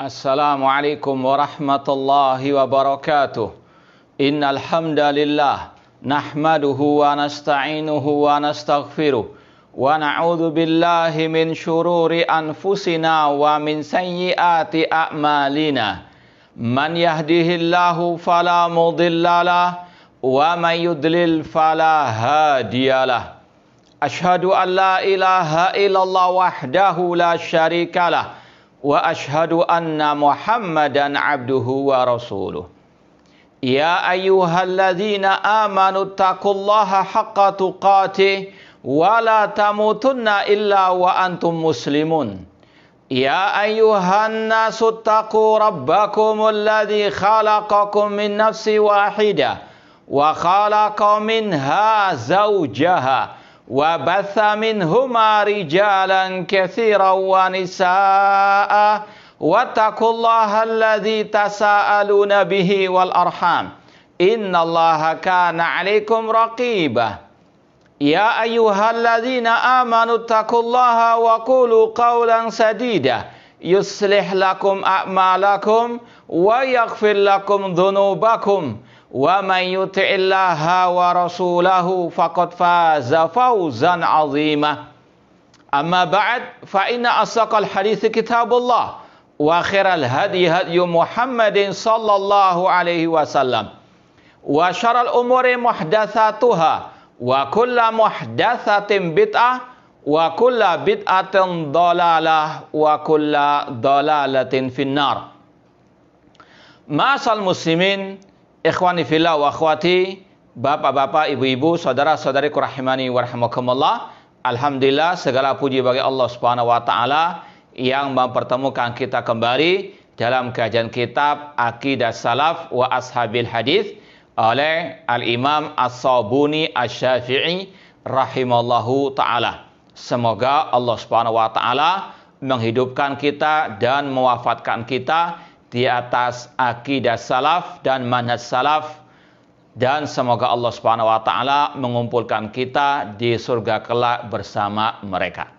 Assalamualaikum warahmatullahi wabarakatuh. Innal hamdalillah nahmaduhu wa nasta'inuhu wa nastaghfiruh wa na'udzu billahi min syururi anfusina wa min sayyiati a'malina. Man yahdihillahu fala mudhillalah wa man yudlil fala hadiyalah. Asyhadu an la ilaha illallah wahdahu la syarikalah wa ashhadu anna Muhammadan abduhu wa rasuluh. Ya ayyuhalladzina amanu taqullaha haqqa tuqatih wa la tamutunna illa wa antum muslimun. Ya ayyuhan nasu taqu rabbakumul ladzi khalaqakum min nafsin wahidah wa khalaqa minha zawjaha wa batha minhuma rijalan katsiran wa nisaa'a wattaqullaha alladzi tasaaluna bihi wal arham innallaha kana 'alaikum raqibah. Ya ayyuhalladzina amanu taqullaha wa qulu qawlan sadida yuslih lakum a'malakum wa yaghfir lakum dhunubakum wa man yuti'illaha wa rasulahu faqad faza fawzan 'azima. Amma ba'd, fa inna asdaqal hadithi kitabullah wa khairal hadi hadyu Muhammadin sallallahu alaihi wasallam wa syarrul umuri muhdatsatuha wa kullu muhdatsatin bid'ah wa kullu bid'atin dhalalah wa kullu dhalalatin finnar. Ma'asal muslimin, ikhwani fillah wa akhwati, bapak-bapak, ibu-ibu, saudara-saudariku rahimani wa rahimakumullah. Alhamdulillah, segala puji bagi Allah Subhanahu wa taala yang mempertemukan kita kembali dalam kajian kitab Aqidah Salaf wa Ashabil Hadis oleh Al-Imam As-Sabuni Asy-Syafi'i rahimallahu taala. Semoga Allah Subhanahu wa taala menghidupkan kita dan mewafatkan kita di atas akidah salaf dan manhaj salaf, dan semoga Allah Subhanahu wa taala mengumpulkan kita di surga kelak bersama mereka.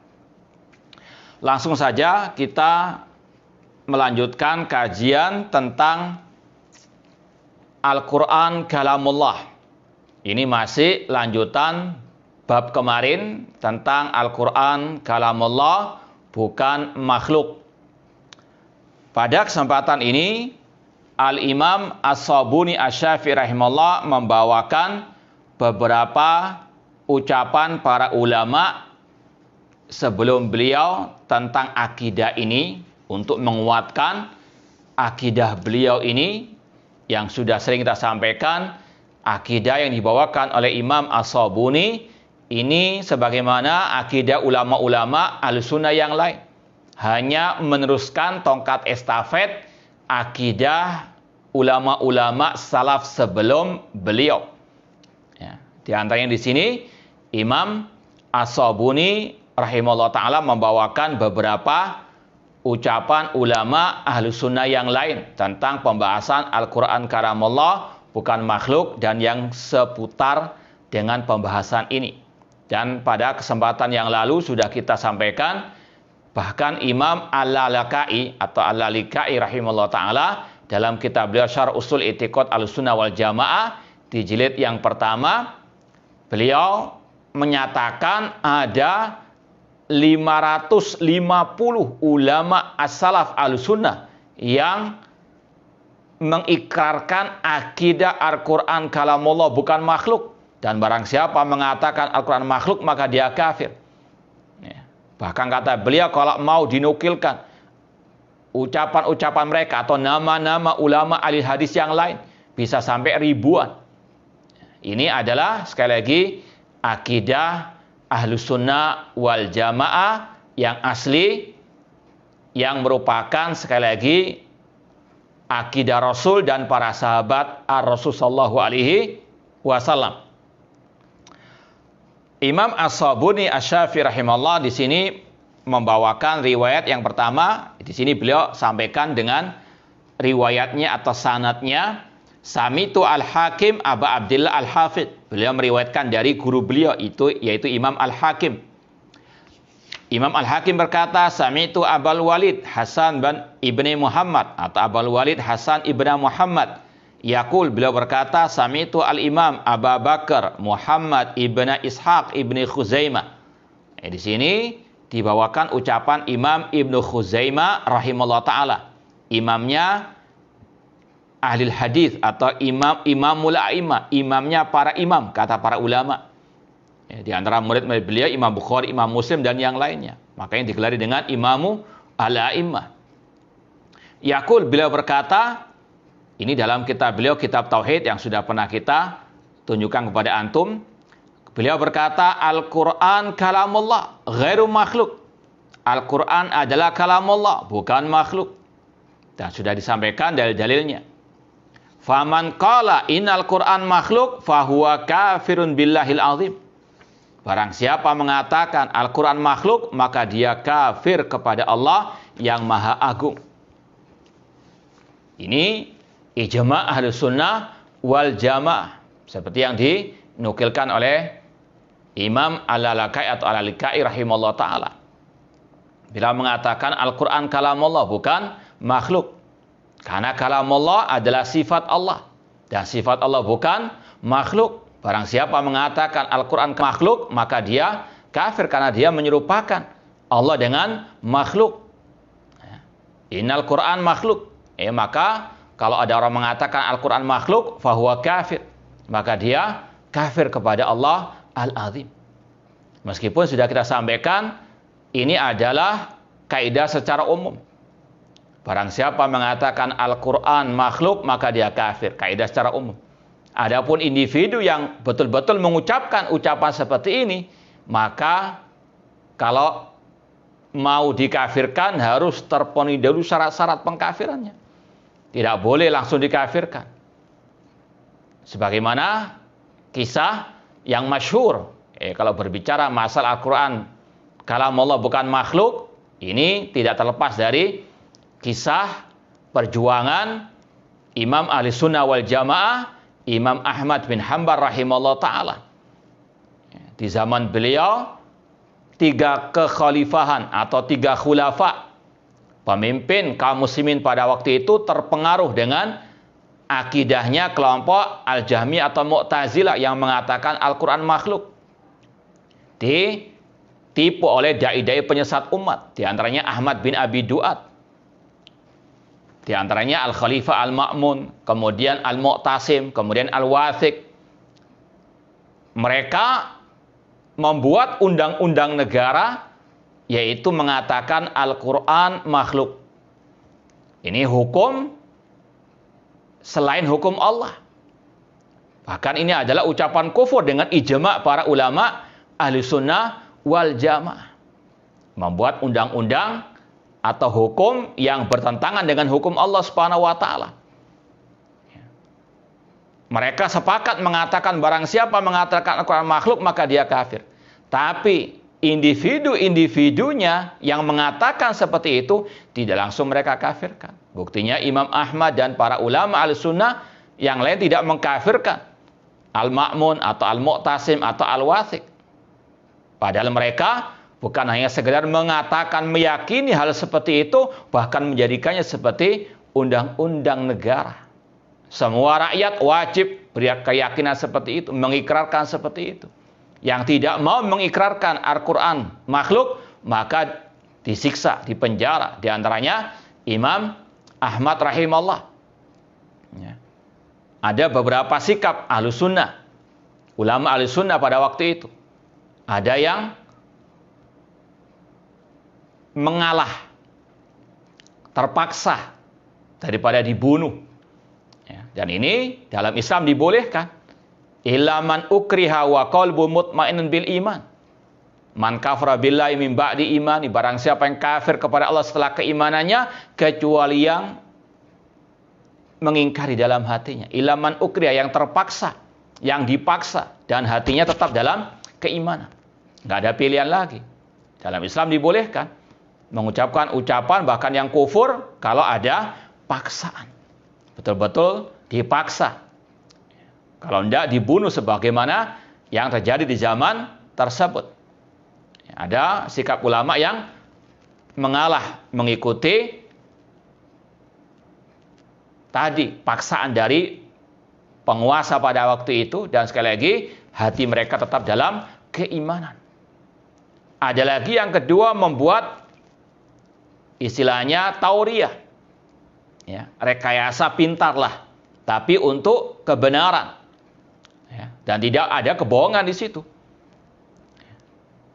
Langsung saja kita melanjutkan kajian tentang Al-Qur'an Kalamullah. Ini masih lanjutan bab kemarin tentang Al-Qur'an Kalamullah, bukan makhluk. Pada kesempatan ini, Al-Imam As-Sabuni Asy-Syafi'i rahimahullah membawakan beberapa ucapan para ulama sebelum beliau tentang akidah ini untuk menguatkan akidah beliau ini yang sudah sering kita sampaikan. Akidah yang dibawakan oleh Imam As-Sabuni ini sebagaimana akidah ulama-ulama Ahlussunnah yang lain, hanya meneruskan tongkat estafet akidah ulama-ulama salaf sebelum beliau. Ya, di antaranya di sini Imam As-Sabuni rahimahullah taala membawakan beberapa ucapan ulama Ahlussunnah yang lain tentang pembahasan Al-Qur'an Kalamullah, bukan makhluk, dan yang seputar dengan pembahasan ini. Dan pada kesempatan yang lalu sudah kita sampaikan, bahkan Imam Al-Lalaka'i atau Al-Lalika'i rahimahullah ta'ala dalam kitab beliau Syarh Ushul I'tiqad Ahlussunnah wal Jamaah di jilid yang pertama, beliau menyatakan ada 550 ulama as-salaf Ahlussunnah yang mengikrarkan akidah Al-Qur'an Kalamullah bukan makhluk, dan barang siapa mengatakan Al-Qur'an makhluk maka dia kafir. Bahkan kata beliau, kalau mau dinukilkan ucapan-ucapan mereka atau nama-nama ulama ahli hadis yang lain, bisa sampai ribuan. Ini adalah sekali lagi akidah Ahlussunnah wal Jamaah yang asli, yang merupakan sekali lagi akidah Rasul dan para sahabat Ar-Rasul sallallahu alaihi wasallam. Imam As-Sabuni Asy-Syafi'i rahimahullah di sini membawakan riwayat yang pertama. Di sini beliau sampaikan dengan riwayatnya atau sanadnya. Sami'tu Al-Hakim Aba Abdillah Al-Hafidh. Beliau meriwayatkan dari guru beliau itu yaitu Imam Al-Hakim. Imam Al-Hakim berkata, Sami'tu Abul Walid Hasan bin Ibni Muhammad atau Abul Walid Hasan Ibn Muhammad. Yaqul, beliau berkata, Sami'tu Al-Imam Abu Bakar Muhammad Ibn Ishaq Ibni Khuzaimah. Di sini dibawakan ucapan Imam Ibnu Khuzaimah rahimahullah ta'ala. Imamnya ahli hadis atau imamul a'imah, imamnya para imam, kata para ulama. Di antara murid-murid beliau Imam Bukhari, Imam Muslim dan yang lainnya. Makanya digelari dengan Imamu al-A'immah. Yaqul, beliau berkata, ini dalam kitab beliau, kitab Tauhid yang sudah pernah kita tunjukkan kepada antum. Beliau berkata, Al-Quran kalamullah, ghairu makhluk. Al-Quran adalah kalamullah, bukan makhluk. Dan sudah disampaikan dalil-dalilnya. Faman qala innal Quran makhluk, fahuwa kafirun billahil azim. Barang siapa mengatakan Al-Quran makhluk, maka dia kafir kepada Allah yang maha agung. Ini ijma' ahli sunnah wal jamaah. Seperti yang dinukilkan oleh Imam Al-Lalakai atau Al-Lalakai rahimahullah ta'ala. Bila mengatakan Al-Quran kalamullah, bukan makhluk. Karena kalamullah adalah sifat Allah. Dan sifat Allah bukan makhluk. Barang siapa mengatakan Al-Quran makhluk, maka dia kafir karena dia menyerupakan Allah dengan makhluk. Innal Quran makhluk. Maka kalau ada orang mengatakan Al-Quran makhluk, fahuwa kafir. Maka dia kafir kepada Allah Al-Azim. Meskipun sudah kita sampaikan, ini adalah kaidah secara umum. Barang siapa mengatakan Al-Quran makhluk, maka dia kafir. Kaidah secara umum. Adapun individu yang betul-betul mengucapkan ucapan seperti ini, maka kalau mau dikafirkan harus terpenuhi dulu syarat-syarat pengkafirannya. Tidak boleh langsung dikafirkan. Sebagaimana kisah yang masyhur, kalau berbicara masalah Al-Quran kalamullah bukan makhluk, ini tidak terlepas dari kisah perjuangan Imam Ahli Sunnah wal Jamaah, Imam Ahmad bin Hanbal rahimahullah ta'ala. Di zaman beliau, 3 kekhalifahan atau 3 khulafa, pemimpin kaum muslimin pada waktu itu terpengaruh dengan akidahnya kelompok Al-Jahmi atau Mu'tazilah yang mengatakan Al-Quran makhluk. Ditipu oleh dai-dai penyesat umat, di antaranya Ahmad bin Abi Du'ad. Di antaranya Al-Khalifah Al-Ma'mun, kemudian Al-Mu'tasim, kemudian Al-Wathiq. Mereka membuat undang-undang negara, yaitu mengatakan Al-Quran makhluk. Ini hukum selain hukum Allah. Bahkan ini adalah ucapan kufur dengan ijma' para ulama ahli sunnah wal jamaah. Membuat undang-undang atau hukum yang bertentangan dengan hukum Allah Subhanahu wa taala. Mereka sepakat mengatakan barang siapa mengatakan Al-Quran makhluk, maka dia kafir. Tapi individu-individunya yang mengatakan seperti itu tidak langsung mereka kafirkan. Buktinya Imam Ahmad dan para ulama al-sunnah yang lain tidak mengkafirkan Al-Ma'mun atau Al-Mu'tasim atau Al-Wathiq. Padahal mereka bukan hanya sekedar mengatakan meyakini hal seperti itu, bahkan menjadikannya seperti undang-undang negara. Semua rakyat wajib berkeyakinan seperti itu, mengikrarkan seperti itu. Yang tidak mau mengikrarkan Al-Quran makhluk, maka disiksa, dipenjara. Di antaranya Imam Ahmad rahimahullah. Ada beberapa sikap Ahlus Sunnah, ulama Ahlus Sunnah pada waktu itu. Ada yang mengalah, terpaksa daripada dibunuh. Dan ini dalam Islam dibolehkan. Illa man ukriha wa qalbu mutmainnun bil iman. Man kafara billahi min ba'di imani. Barang siapa yang kafir kepada Allah setelah keimanannya, kecuali yang mengingkari dalam hatinya. Illa man ukriha, yang terpaksa, yang dipaksa, dan hatinya tetap dalam keimanan. Nggak ada pilihan lagi. Dalam Islam dibolehkan mengucapkan ucapan bahkan yang kufur kalau ada paksaan. Betul-betul dipaksa. Kalau tidak dibunuh sebagaimana yang terjadi di zaman tersebut. Ada sikap ulama yang mengalah, mengikuti tadi paksaan dari penguasa pada waktu itu, dan sekali lagi hati mereka tetap dalam keimanan. Ada lagi yang kedua, membuat istilahnya tauriah, ya, rekayasa pintarlah, tapi untuk kebenaran, ya, dan tidak ada kebohongan di situ.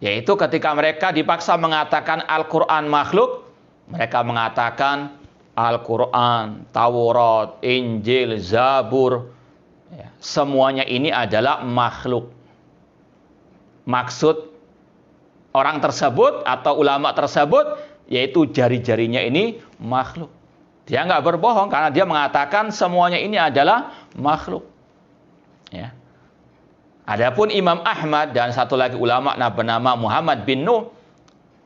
Yaitu ketika mereka dipaksa mengatakan Al-Quran makhluk, mereka mengatakan Al-Quran, Taurat, Injil, Zabur, ya, semuanya ini adalah makhluk. Maksud orang tersebut atau ulama tersebut yaitu jari-jarinya ini makhluk. Dia nggak berbohong karena dia mengatakan semuanya ini adalah makhluk. Ya. Adapun Imam Ahmad dan satu lagi ulama bernama Muhammad bin Nuh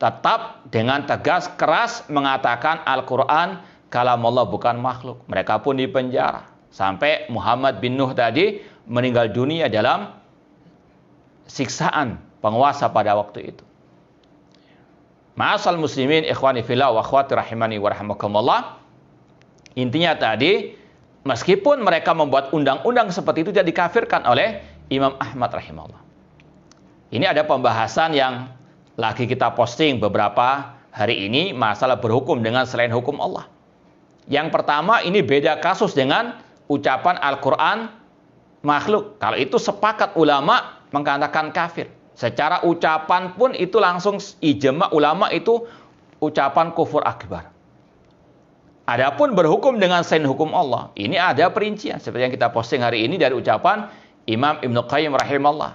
tetap dengan tegas keras mengatakan Al-Quran kalamullah, bukan makhluk. Mereka pun dipenjara sampai Muhammad bin Nuh tadi meninggal dunia dalam siksaan penguasa pada waktu itu. Ma'asal muslimin ikhwani fillah wa akhwati rahimani wa rahimakumullah. Intinya tadi, meskipun mereka membuat undang-undang seperti itu, tidak dikafirkan oleh Imam Ahmad rahimahullah. Ini ada pembahasan yang lagi kita posting beberapa hari ini, masalah berhukum dengan selain hukum Allah. Yang pertama, ini beda kasus dengan ucapan Al-Quran makhluk. Kalau itu sepakat ulama mengatakan kafir. Secara ucapan pun itu langsung ijma ulama, itu ucapan kufur akbar. Adapun berhukum dengan selain hukum Allah, ini ada perincian seperti yang kita posting hari ini dari ucapan Imam Ibnu Qayyim rahimahullah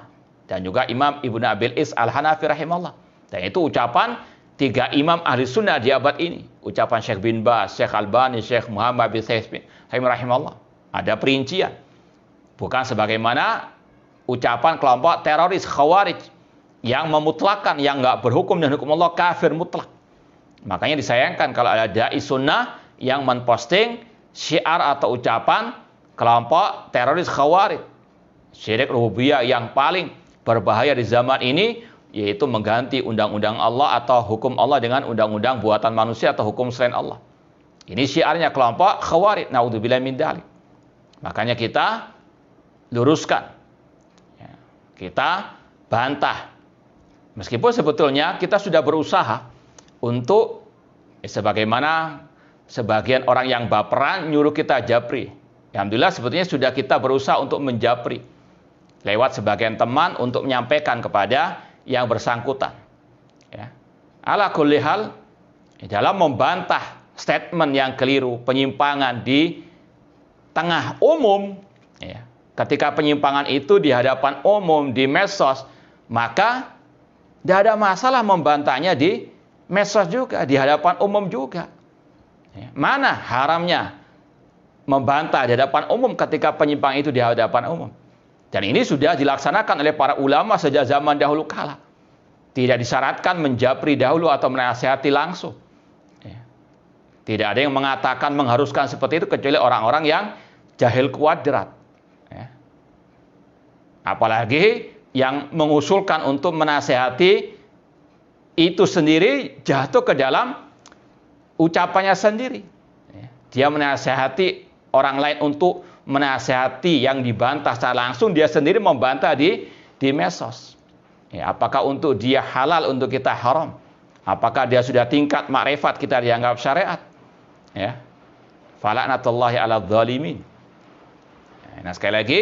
dan juga Imam Ibnu Abil Is Al-Hanafi rahimahullah. Dan itu ucapan tiga imam ahli sunnah di abad ini. Ucapan Syekh bin Baz, Syekh Albani, Syekh Muhammad bin Sa'id rahimahullah. Ada perincian. Bukan sebagaimana ucapan kelompok teroris Khawarij yang memutlakan, yang nggak berhukum dan hukum Allah, kafir mutlak. Makanya disayangkan kalau ada dai sunnah yang memposting syiar atau ucapan kelompok teroris Khawarij. Syirik rububiyah yang paling berbahaya di zaman ini, yaitu mengganti undang-undang Allah atau hukum Allah dengan undang-undang buatan manusia atau hukum selain Allah. Ini syiarnya kelompok Khawarij, naudzubillah min dzalik. Makanya kita luruskan, ya, kita bantah. Meskipun sebetulnya kita sudah berusaha untuk, sebagaimana sebagian orang yang baperan nyuruh kita japri. Alhamdulillah sebetulnya sudah kita berusaha untuk menjapri lewat sebagian teman untuk menyampaikan kepada yang bersangkutan. Ya. Ala kulli hal, dalam membantah statement yang keliru, penyimpangan di tengah umum, ya, ketika penyimpangan itu di hadapan umum di medsos, maka tidak ada masalah membantahnya di medsos juga, di hadapan umum juga. Ya. Mana haramnya membantah di hadapan umum ketika penyimpangan itu di hadapan umum? Dan ini sudah dilaksanakan oleh para ulama sejak zaman dahulu kala. Tidak disyaratkan menjapri dahulu atau menasihati langsung. Ya. Tidak ada yang mengatakan mengharuskan seperti itu kecuali orang-orang yang jahil kuadrat. Ya. Apalagi yang mengusulkan untuk menasihati itu sendiri jatuh ke dalam ucapannya sendiri. Ya. Dia menasihati orang lain untuk menasihati yang dibantah secara langsung, dia sendiri membantah di medsos. Ya, apakah untuk dia halal, untuk kita haram? Apakah dia sudah tingkat makrifat kita dianggap syariat? Ya. Fala'natullahi 'alal zalimin. Nah, sekali lagi,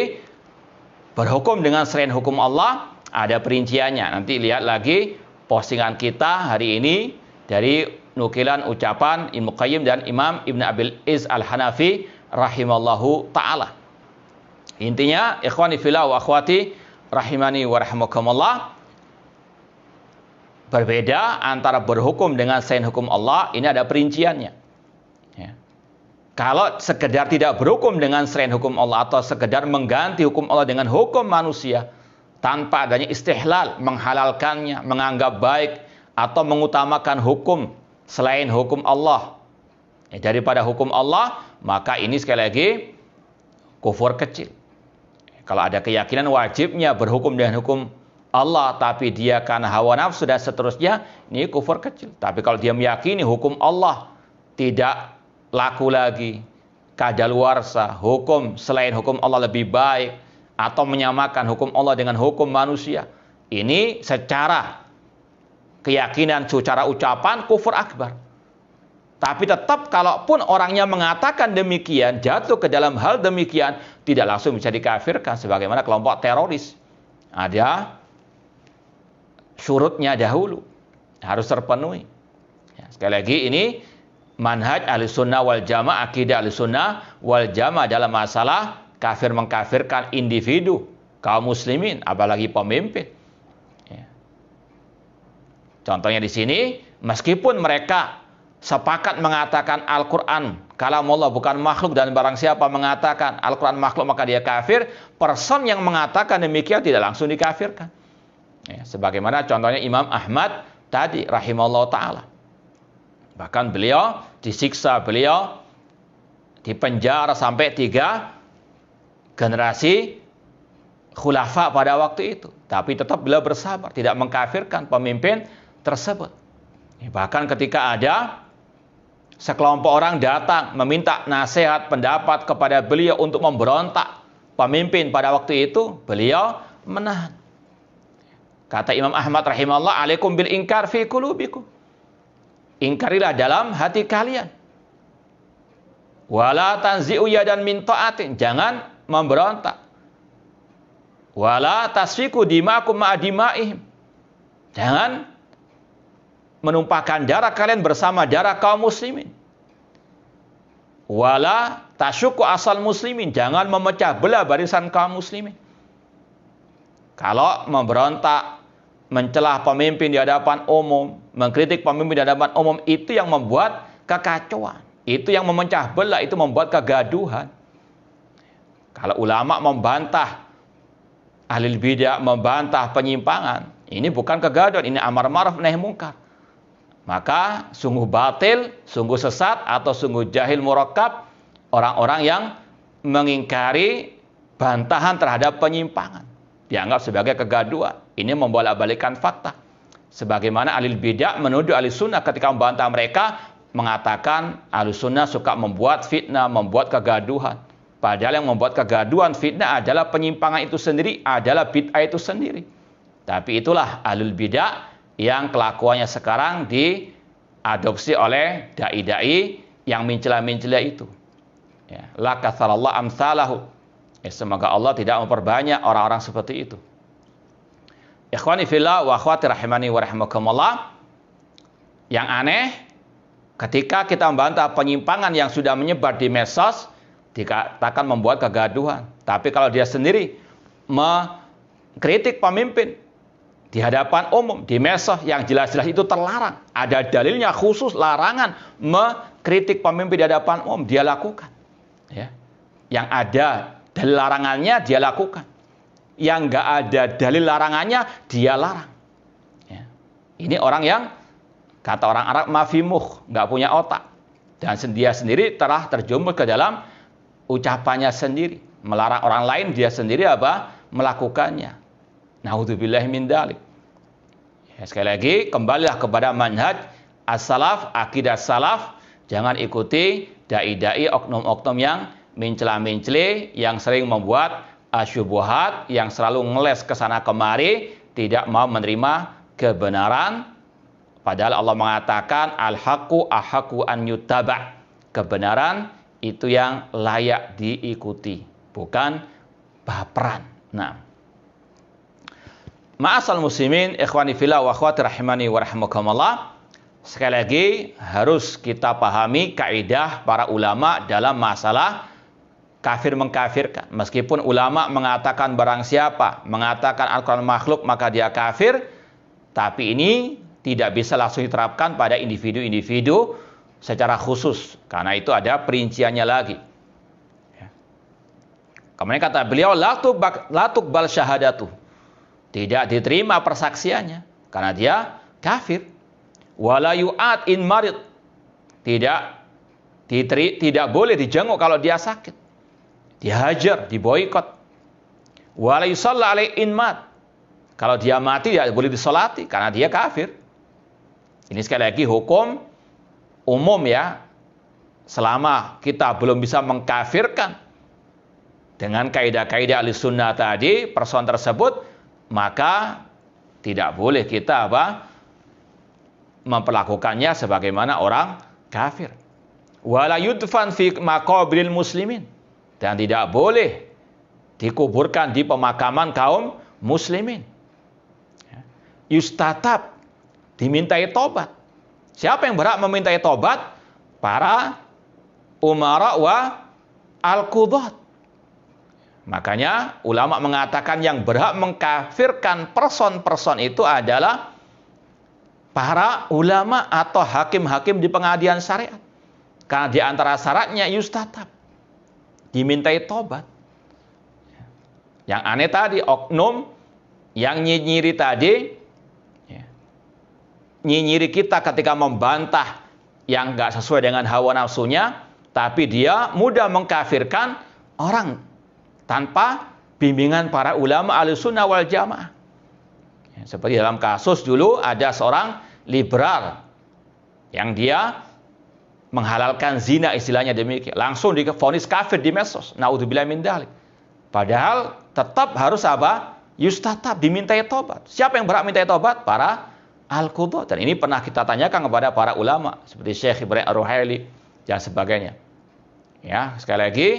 berhukum dengan selain hukum Allah ada perinciannya. Nanti lihat lagi postingan kita hari ini dari nukilan ucapan Ibnu Qayyim dan Imam Ibnu Abil Iz Al-Hanafi rahimallahu ta'ala. Intinya, ikhwani fillah wa akhwati rahimani wa rahimakumullah, berbeda antara berhukum dengan selain hukum Allah, ini ada perinciannya. Ya. Kalau sekedar tidak berhukum dengan selain hukum Allah atau sekedar mengganti hukum Allah dengan hukum manusia tanpa adanya istihlal, menghalalkannya, menganggap baik atau mengutamakan hukum selain hukum Allah daripada hukum Allah, maka ini sekali lagi kufur kecil. Kalau ada keyakinan wajibnya berhukum dengan hukum Allah, tapi dia karena hawa nafsu dan seterusnya, ini kufur kecil. Tapi kalau dia meyakini hukum Allah tidak laku lagi, kadaluarsa, hukum selain hukum Allah lebih baik, atau menyamakan hukum Allah dengan hukum manusia, ini secara keyakinan, secara ucapan kufur akbar. Tapi tetap kalaupun orangnya mengatakan demikian, jatuh ke dalam hal demikian, tidak langsung bisa dikafirkan sebagaimana kelompok teroris. Ada syurutnya dahulu, harus terpenuhi. Ya, sekali lagi ini manhaj Ahlussunnah wal Jamaah, akidah Ahlussunnah wal Jamaah dalam masalah kafir mengkafirkan individu kaum muslimin, apalagi pemimpin. Ya. Contohnya di sini, meskipun mereka sepakat mengatakan Al-Quran kalam Allah bukan makhluk, dan barang siapa mengatakan Al-Quran makhluk maka dia kafir, person yang mengatakan demikian tidak langsung dikafirkan. Ya, sebagaimana contohnya Imam Ahmad tadi rahimahullah ta'ala. Bahkan beliau disiksa, beliau dipenjara sampai 3 generasi khulafa pada waktu itu. Tapi tetap beliau bersabar, tidak mengkafirkan pemimpin tersebut. Bahkan ketika ada sekelompok orang datang meminta nasihat, pendapat kepada beliau untuk memberontak pemimpin pada waktu itu, beliau menahan. Kata Imam Ahmad rahimahullah, alaikum bil inkar fi qulubikum. Ingkarilah dalam hati kalian. Wala tanzi'u yadan min ta'atin, jangan memberontak. Wala tasfiku dima'akum ma'adima'ihim, jangan menumpahkan darah kalian bersama darah kaum muslimin. Wala tasyuku asal muslimin, jangan memecah belah barisan kaum muslimin. Kalau memberontak, mencelah pemimpin di hadapan umum, mengkritik pemimpin di hadapan umum, itu yang membuat kekacauan, itu yang memecah belah, itu membuat kegaduhan. Kalau ulama membantah ahli bidah, membantah penyimpangan, ini bukan kegaduhan, ini amar ma'ruf nahi munkar. Maka sungguh batil, sungguh sesat, atau sungguh jahil murakkab orang-orang yang mengingkari bantahan terhadap penyimpangan, dianggap sebagai kegaduhan. Ini membolak-balikkan fakta. Sebagaimana ahli bidah menuduh ahli sunnah ketika membantah mereka, mengatakan ahli sunnah suka membuat fitnah, membuat kegaduhan. Padahal yang membuat kegaduhan, fitnah adalah penyimpangan itu sendiri, adalah bid'ah itu sendiri. Tapi itulah ahli bidah yang kelakuannya sekarang diadopsi oleh dai-dai yang mencela-mencela itu. Ya, la katharallahu amsalahu. Ya, semoga Allah tidak memperbanyak orang-orang seperti itu. Ikhwani fillah wa akhwati rahimani wa rahimakumullah. Yang aneh, ketika kita membantah penyimpangan yang sudah menyebar di medsos, dikatakan membuat kegaduhan. Tapi kalau dia sendiri mengkritik pemimpin di hadapan umum, di medsos yang jelas-jelas itu terlarang, ada dalilnya khusus larangan mengkritik pemimpin di hadapan umum, dia lakukan. Ya. Yang ada dalil larangannya dia lakukan, yang nggak ada dalil larangannya dia larang. Ya. Ini orang yang kata orang Arab mafimuh, nggak punya otak, dan dia sendiri telah terjumus ke dalam ucapannya sendiri, melarang orang lain, dia sendiri apa? Melakukannya. Naudzubillahi min dzalik. Ya, sekali lagi kembalilah kepada manhaj as-salaf, akidah salaf. Jangan ikuti dai-dai, oknum-oknum yang mencela-mencela, yang sering membuat asyubuhat, yang selalu ngeles ke sana kemari, tidak mau menerima kebenaran. Padahal Allah mengatakan al-haqqu ahaqqu an yuttaba. Kebenaran itu yang layak diikuti, bukan baperan. Nah, ma'asal muslimin, ikhwani fillah wa akhwati rahimani wa rahimakumullah. Sekali lagi harus kita pahami kaidah para ulama dalam masalah kafir mengkafirkan. Meskipun ulama mengatakan barang siapa mengatakan Al-Quran makhluk maka dia kafir, tapi ini tidak bisa langsung diterapkan pada individu-individu secara khusus, karena itu ada perinciannya lagi. Kemudian kata beliau, la tuqbal syahadatu, tidak diterima persaksiannya karena dia kafir. Wala yu'ad in marid, tidak boleh dijenguk kalau dia sakit, dihajar, diboikot. Wala yusalla alaihi in mat, Kalau dia mati tidak boleh disolati karena dia kafir. Ini sekali lagi hukum umum ya. Selama kita belum bisa mengkafirkan dengan kaidah-kaidah ahli sunnah tadi person tersebut, maka tidak boleh kita memperlakukannya sebagaimana orang kafir. Wala yudfan fi maqabiril muslimin, dan tidak boleh dikuburkan di pemakaman kaum muslimin. Yustatab, dimintai tobat. Siapa yang berhak memintai tobat? Para umara wa al-qudat. Makanya ulama mengatakan yang berhak mengkafirkan person-person itu adalah para ulama atau hakim-hakim di pengadilan syariat. Karena di antara syaratnya yustatab, dimintai tobat. Yang aneh tadi, oknum yang nyinyiri tadi, nyinyiri kita ketika membantah yang nggak sesuai dengan hawa nafsunya, tapi dia mudah mengkafirkan orang tanpa bimbingan para ulama ahlussunnah wal jamaah. Seperti dalam kasus dulu ada seorang liberal yang dia menghalalkan zina, istilahnya demikian, langsung divonis kafir di medsos. Naudzubillah min dzalik. Padahal tetap harus yustatab, dimintai tobat. Siapa yang berhak mintai tobat? Para al-qudat. Dan ini pernah kita tanyakan kepada para ulama seperti Syekh Ibrahim Ar-Ruhaili dan sebagainya. Ya, sekali lagi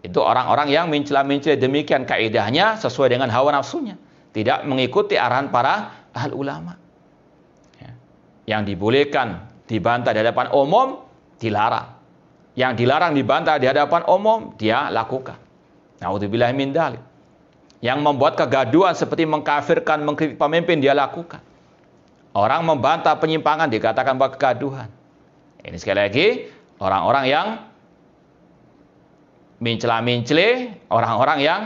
itu orang-orang yang mencela-mencela demikian kaidahnya sesuai dengan hawa nafsunya, tidak mengikuti arahan para ahli ulama. Ya. Yang dibolehkan dibantah di hadapan umum dilarang. Yang dilarang dibantah di hadapan umum dia lakukan. Naudzubillah min dzalik. Yang membuat kegaduhan seperti mengkafirkan, mengkritik pemimpin dia lakukan. Orang membantah penyimpangan dikatakan bahwa kegaduhan. Ini sekali lagi orang-orang yang mencela-mencela, orang-orang yang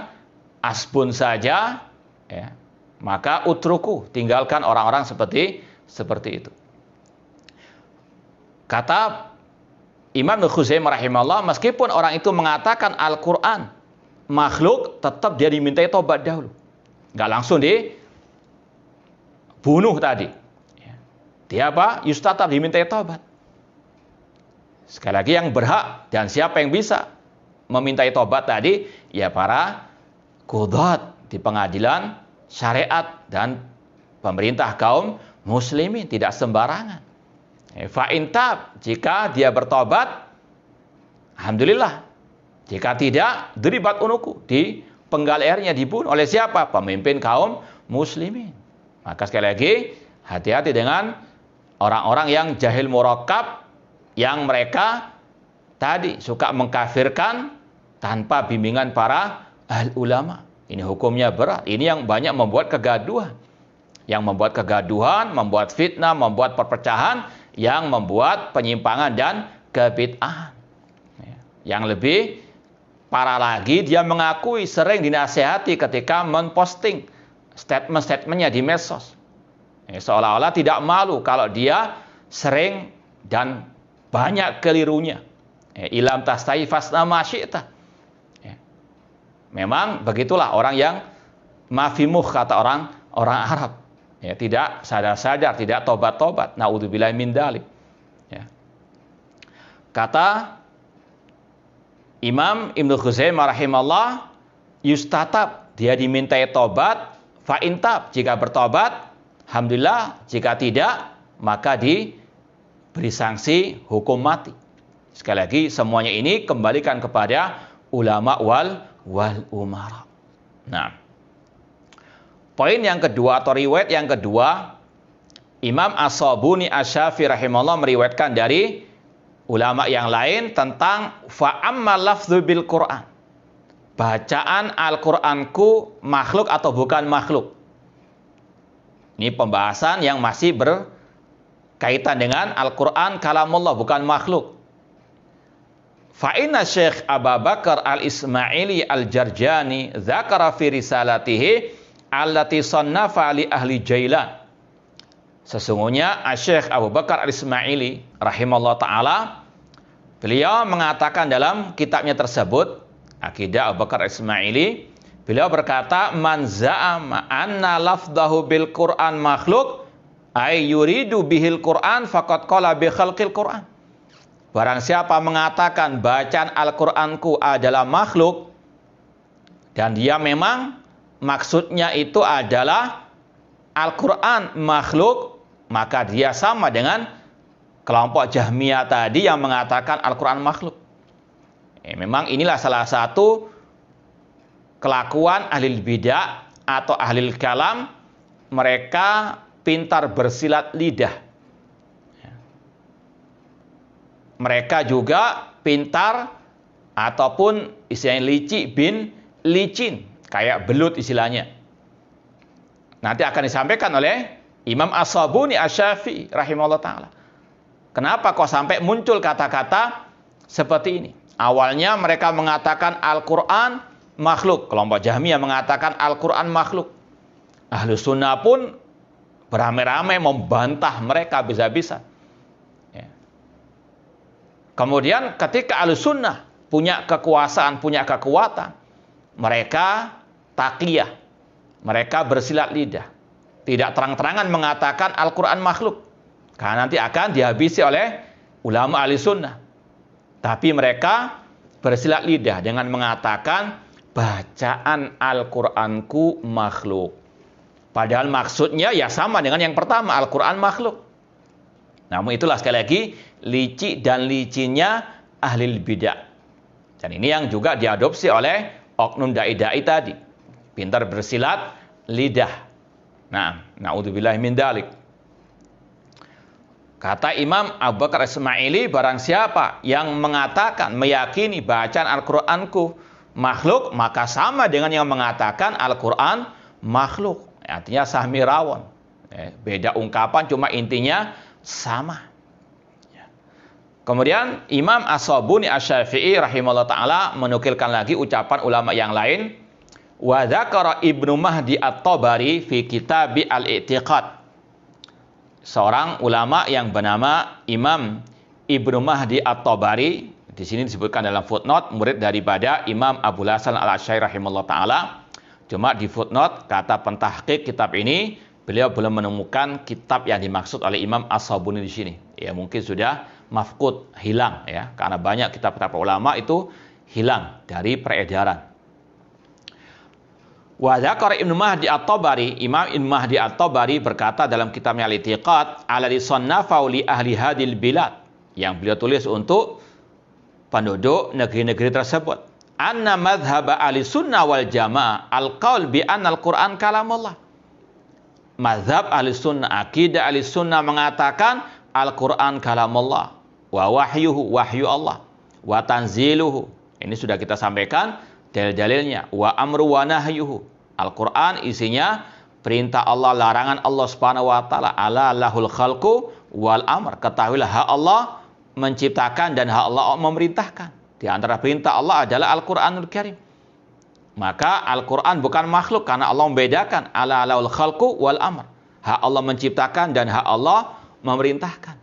asbun saja, ya, maka utruku, tinggalkan orang-orang seperti itu. Kata Imam Ibnu Khuzaimah rahimahullah, meskipun orang itu mengatakan Al-Quran makhluk, tetap dia dimintai tobat dahulu. Nggak langsung dibunuh tadi. Dia yustatab, dimintai tobat. Sekali lagi yang berhak dan siapa yang bisa memintai tobat tadi, ya para qudat di pengadilan syariat dan pemerintah kaum muslimin, tidak sembarangan. Fa'intab, jika dia bertobat, alhamdulillah. Jika tidak, diribat unuku, dipenggal lehernya, dibunuh oleh siapa? Pemimpin kaum muslimin. Maka sekali lagi, hati-hati dengan orang-orang yang jahil murakkab, yang mereka tadi suka mengkafirkan tanpa bimbingan para ahli ulama. Ini hukumnya berat. Ini yang banyak membuat kegaduhan. Yang membuat kegaduhan, membuat fitnah, membuat perpecahan, yang membuat penyimpangan dan kebid'ahan. Yang lebih parah lagi, dia mengakui sering dinasihati ketika memposting statement-statementnya di medsos. Seolah-olah tidak malu kalau dia sering dan banyak kelirunya. Ilam tastai fasna ma syi'ta. Memang begitulah orang yang mafimuh, kata orang Arab. Ya, tidak sadar-sadar, tidak tobat-tobat. Naudzubillah min dzalik. Ya. Kata Imam Ibnu Khuzaimah rahimahullah, yustatab, dia dimintai tobat, fa'intab, jika bertobat, alhamdulillah, jika tidak, maka diberi sanksi hukum mati. Sekali lagi, semuanya ini kembalikan kepada ulama wal umara. Nah, poin yang kedua atau riwayat yang kedua, Imam As-Sabuni Asy-Syafi'i rahimahullah meriwayatkan dari ulama yang lain tentang fa'amma lafdzu bil Qur'an. Bacaan Al-Qur'anku makhluk atau bukan makhluk. Ini pembahasan yang masih berkaitan dengan Al-Qur'an kalamullah, bukan makhluk. Fa'inna Syekh Abu Bakar Al-Ismaili Al-Jarjani dzakara fi risalatihi allati sannafa li ahli Jailan. Sesungguhnya Syekh Abu Bakar Al-Ismaili rahimahullah ta'ala, beliau mengatakan dalam kitabnya tersebut, Aqidah Abu Bakar Al-Ismaili, Beliau berkata, man za'ama anna lafdahu bil Qur'an makhluk ay yuridu bihil Qur'an faqad qala bi khalqil Qur'an. Barang siapa mengatakan bacaan Al-Qur'anku adalah makhluk dan dia memang maksudnya itu adalah Al-Qur'an makhluk, maka dia sama dengan kelompok Jahmiyah tadi yang mengatakan Al-Qur'an makhluk. Memang inilah salah satu kelakuan ahli bidah atau ahli kalam, mereka pintar bersilat lidah. Mereka juga pintar ataupun istilahnya licik bin licin, kayak belut istilahnya. Nanti akan disampaikan oleh Imam As-Sabuni Asy-Syafi'i rahimahullah ta'ala. Kenapa kok sampai muncul kata-kata seperti ini? Awalnya mereka mengatakan Al-Quran makhluk. Kelompok Jahmiyah mengatakan Al-Quran makhluk. Ahlus Sunnah pun beramai-ramai membantah mereka bisa-bisa. Ya. Kemudian ketika Ahlus Sunnah punya kekuasaan, punya kekuatan, mereka taqiyah. Mereka bersilat lidah. Tidak terang-terangan mengatakan Al-Quran makhluk. Karena nanti akan dihabisi oleh ulama Ahlus Sunnah. Tapi mereka bersilat lidah dengan mengatakan bacaan Al-Qur'anku makhluk. Padahal maksudnya ya sama dengan yang pertama, Al-Qur'an makhluk. Namun itulah sekali lagi licik dan licinnya ahli bidah. Dan ini yang juga diadopsi oleh oknum dai-dai tadi. Pintar bersilat lidah. Nah, naudzubillahi min dzalik. Kata Imam Abu Bakar Ismaili, barang siapa yang mengatakan, meyakini bacaan Al-Qur'anku makhluk, maka sama dengan yang mengatakan Al-Quran makhluk. Artinya sahmi rawon. Beda ungkapan, cuma intinya sama. Kemudian Imam As-Sabuni Asy-Syafi'i rahimahullah ta'ala menukilkan lagi ucapan ulama yang lain. Wa dzakara Ibnu Mahdi At-Tabari fi Kitab Al-I'tiqad. Seorang ulama yang bernama Imam Ibnu Mahdi At-Tabari, di sini disebutkan dalam footnote, murid daripada Imam Abul Hasan Al-Asy'ari rahimahullah ta'ala. Cuma di footnote, kata pentahqiq kitab ini, beliau belum menemukan kitab yang dimaksud oleh Imam As-Sabuni di sini. Ya mungkin sudah mafqud, hilang ya, karena banyak kitab-kitab ulama itu hilang dari peredaran. Wa dzakara Ibnu Mahdi At-Tabari, Imam Ibnu Mahdi At-Tabari berkata dalam kitabnya Al-I'tiqad, alladzi sannafa li ahli hadil bilad, yang beliau tulis untuk penduduk negeri-negeri tersebut. Anna madhhab ahli sunnah wal jamaah al-qaul bi anna al-Qur'an kalamullah. Mazhab ahli sunnah, akidah ahli sunnah mengatakan Al-Quran kalamullah, wa wahyuhu, wahyu Allah, wa tanziluhu. Ini sudah kita sampaikan dalil-dalilnya. Wa amru wa nahyuhu. Al-Quran isinya perintah Allah, larangan Allah subhanahu wa ta'ala. Ala lahul khalqu wal amr. Ketahuilah hak Allah menciptakan dan hak Allah memerintahkan. Di antara perintah Allah adalah Al-Quranul Karim. Maka Al-Quran bukan makhluk karena Allah membedakan. Ala lahul khalqu wal amr. Hak Allah menciptakan dan hak Allah memerintahkan.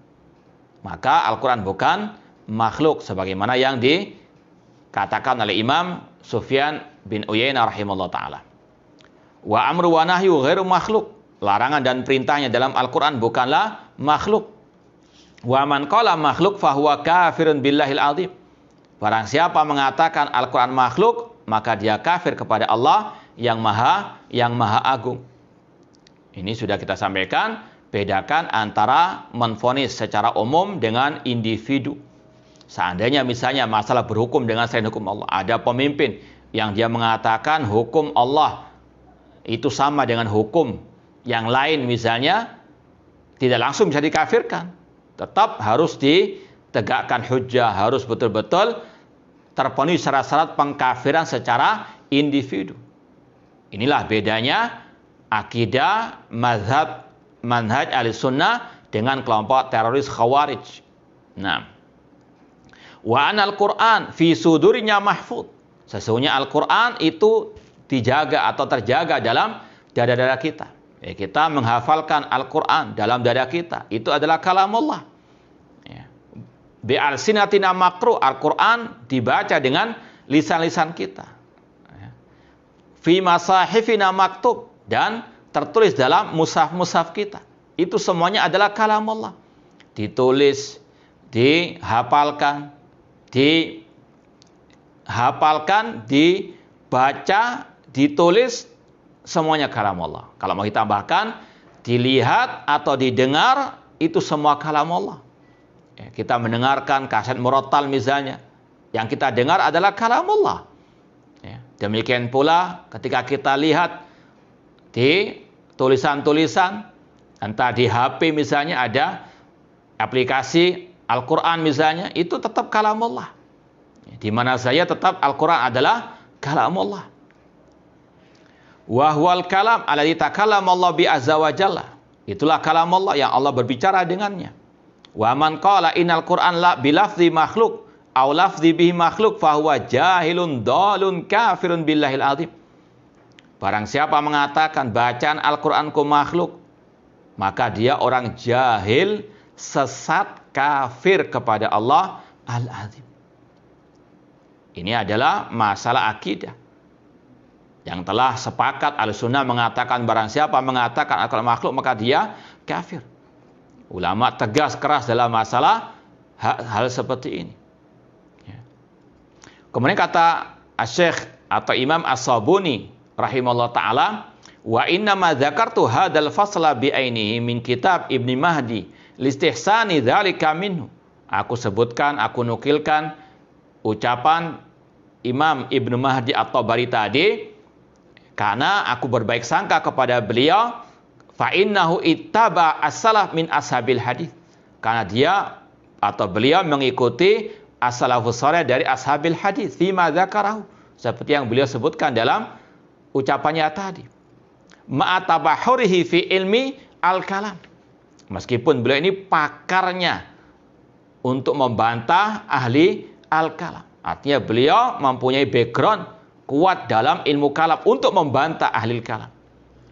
Maka Al-Quran bukan makhluk sebagaimana yang dikatakan oleh Imam Sufyan bin Uyainah rahimahullah ta'ala. Wa amru wa nahyu ghairu makhluk. Larangan dan perintahnya dalam Al-Quran bukanlah makhluk. Wa man qala makhluk fahuwa kafirun billahil azim. Barang siapa mengatakan Al-Quran makhluk, maka dia kafir kepada Allah yang maha agung. Ini sudah kita sampaikan, bedakan antara menvonis secara umum dengan individu. Seandainya misalnya masalah berhukum dengan selain hukum Allah, ada pemimpin yang dia mengatakan hukum Allah itu sama dengan hukum yang lain misalnya, tidak langsung bisa dikafirkan. Tetap harus ditegakkan hujjah, harus betul-betul terpenuhi syarat-syarat pengkafiran secara individu. Inilah bedanya akidah manhaj Ahlussunnah dengan kelompok teroris Khawarij. Nah, wa anal Qur'an fi sudurinya mahfud. Sesungguhnya Al-Qur'an itu dijaga atau terjaga dalam dada-dada kita. Ya, kita menghafalkan Al-Qur'an dalam dada kita. Itu adalah kalamullah. Ya. Bi alsinatina maqru, Al-Qur'an dibaca dengan lisan-lisan kita. Ya. fi masahifina maktub, dan tertulis dalam mushaf-mushaf kita. Itu semuanya adalah kalam Allah. Ditulis, dihafalkan, dibaca, ditulis, semuanya kalam Allah. Kalau mau ditambahkan, dilihat atau didengar, itu semua kalam Allah. Ya, kita mendengarkan kaset murattal misalnya, yang kita dengar adalah kalam Allah. Ya, demikian pula ketika kita lihat di tulisan-tulisan, entah di HP misalnya ada aplikasi Al-Quran misalnya, itu tetap kalam Allah. Di mana saya tetap Al-Quran adalah kalam Allah. Wahwal kalam alladzi takallama Allah bi azza wa jalla. Itulah kalam Allah yang Allah berbicara dengannya. Wa man qala innal Qur'an la bilafzi makhluk aw lafzi bihi makhluk fahuwa jahilun dalun kafirun billahil azim. Barang siapa mengatakan bacaan Al-Qur'anku makhluk, maka dia orang jahil, sesat, kafir kepada Allah Al-Azim. Ini adalah masalah akidah yang telah sepakat Ahlussunnah mengatakan barang siapa mengatakan Al-Quran makhluk maka dia kafir. Ulama tegas keras dalam masalah hal seperti ini. Kemudian kata Asy-Syaikh atau Imam As-Sabuni rahimahullah ta'ala, wa inna ma dzakartu hadzal fasla bi ainihi min kitab Ibnu Mahdi listihsani dzalika minhu. Aku sebutkan, aku nukilkan ucapan Imam Ibnu Mahdi At-Tabari tadi karena aku berbaik sangka kepada beliau. Fa innahu ittaba as-salaf min ashabil hadis. Karena dia atau beliau mengikuti as-salafus saleh dari ashabil hadis fima dzakarahu, seperti yang beliau sebutkan dalam ucapannya tadi. Ma'atabahurihi fi ilmi al-kalam. Meskipun beliau ini pakarnya untuk membantah ahli al-kalam. Artinya beliau mempunyai background kuat dalam ilmu kalam untuk membantah ahli kalam.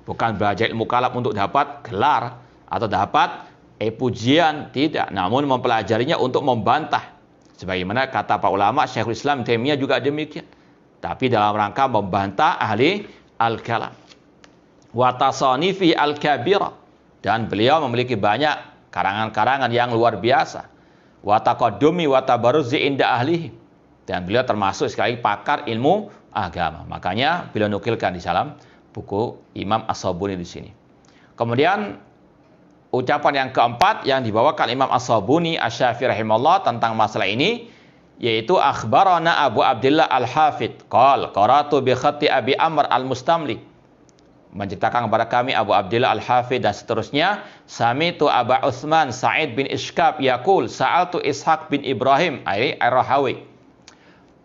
Bukan belajar ilmu kalam untuk dapat gelar atau dapat pujian, tidak. Namun mempelajarinya untuk membantah. Sebagaimana kata para ulama, Syekhul Islam Taimiyah juga demikian. Tapi dalam rangka membantah ahli al-kalam. Wa tasanifi al-kabira. Dan beliau memiliki banyak karangan-karangan yang luar biasa. Wa taqaddumi wa tabarruzi inda ahlihi. Dan beliau termasuk sekali pakar ilmu agama. Makanya beliau nukilkan di dalam buku Imam As-Sabuni di sini. Kemudian ucapan yang keempat yang dibawakan Imam As-Sabuni Asy-Syafi'i rahimahullah tentang masalah ini, yaitu akhbarana Abu Abdillah Al-Hafidh qala qara'tu bi khatti Abi Amr Al-Mustamli, menceritakan kepada kami Abu Abdillah Al-Hafidh dan seterusnya, sami'tu Aba Utsman Sa'id bin Ishkab yaqul sa'altu Ishaq bin Ibrahim Ar-Rahawi.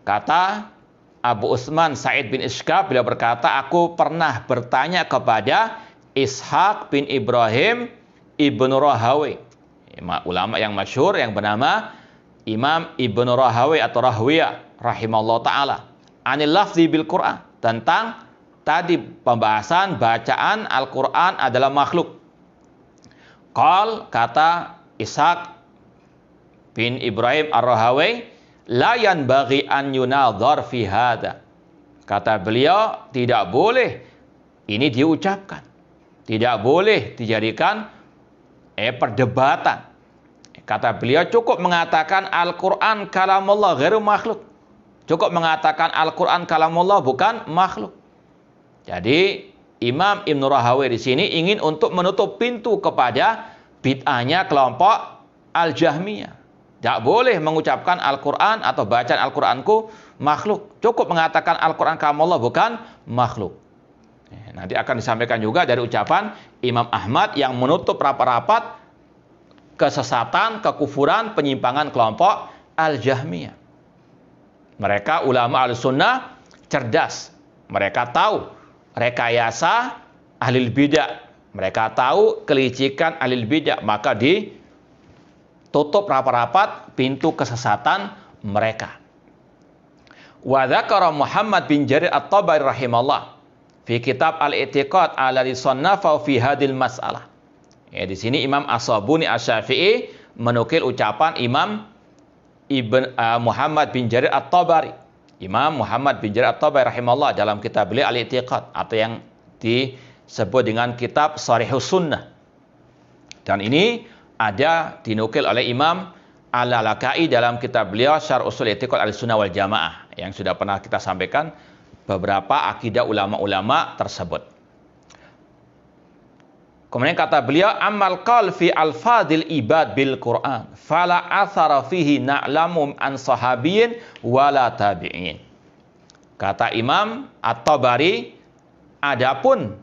Kata Abu Utsman Sa'id bin Ishkab, beliau berkata, aku pernah bertanya kepada Ishaq bin Ibrahim Ibnu Rahawi, ulama yang masyhur yang bernama Imam Ibnu Rahawi atau Rahwiyah rahimahullah ta'ala, anil lafzi bil Quran, tentang tadi pembahasan bacaan Al-Quran adalah makhluk. Qal, kata Ishaq bin Ibrahim Ar-Rahawi, la yanbaghi an yunadhar fi hadha. Kata beliau, tidak boleh ini diucapkan. Tidak boleh dijadikan perdebatan. Kata beliau, cukup mengatakan Al-Quran kalamullah ghairu makhluk. Cukup mengatakan Al-Quran kalamullah bukan makhluk. Jadi Imam Ibnu Rahawi di sini ingin untuk menutup pintu kepada bid'ahnya kelompok Al-Jahmiyah. Tidak boleh mengucapkan Al-Quran atau bacaan Al-Quranku makhluk. Cukup mengatakan Al-Quran kalamullah bukan makhluk. Nanti akan disampaikan juga dari ucapan Imam Ahmad yang menutup rapat-rapat kesesatan, kekufuran, penyimpangan kelompok Al-Jahmiyah. Mereka ulama Ahlussunnah cerdas. Mereka tahu rekayasa ahli bidah. Mereka tahu kelicikan ahli bidah. Maka tutup rapat-rapat pintu kesesatan mereka. Wa dzakara Muhammad bin Jarir At-Tabari rahimahullah fi kitab Al-I'tiqad alladhi sannafa fi hadhil mas'alah. Di sini Imam As-Sabuni Asy-Syafi'i menukil ucapan Imam Muhammad bin Jarir At-Tabari Imam Muhammad bin Jarir At-Tabari rahimahullah dalam kitab beliau Al-I'tiqad, atau yang disebut dengan kitab Sharihus Sunnah. Dan ini ada dinukil oleh Imam Al-Lalakai dalam kitab beliau Syarh Ushul I'tiqad Ahlussunnah wal Jamaah, yang sudah pernah kita sampaikan beberapa akidah ulama-ulama tersebut. Kemudian kata beliau, amal qal fi al-fadil ibad bil Quran fala athara fihi na'lamu an sahabiyyin wala tabi'in. Kata Imam At-Tabari, adapun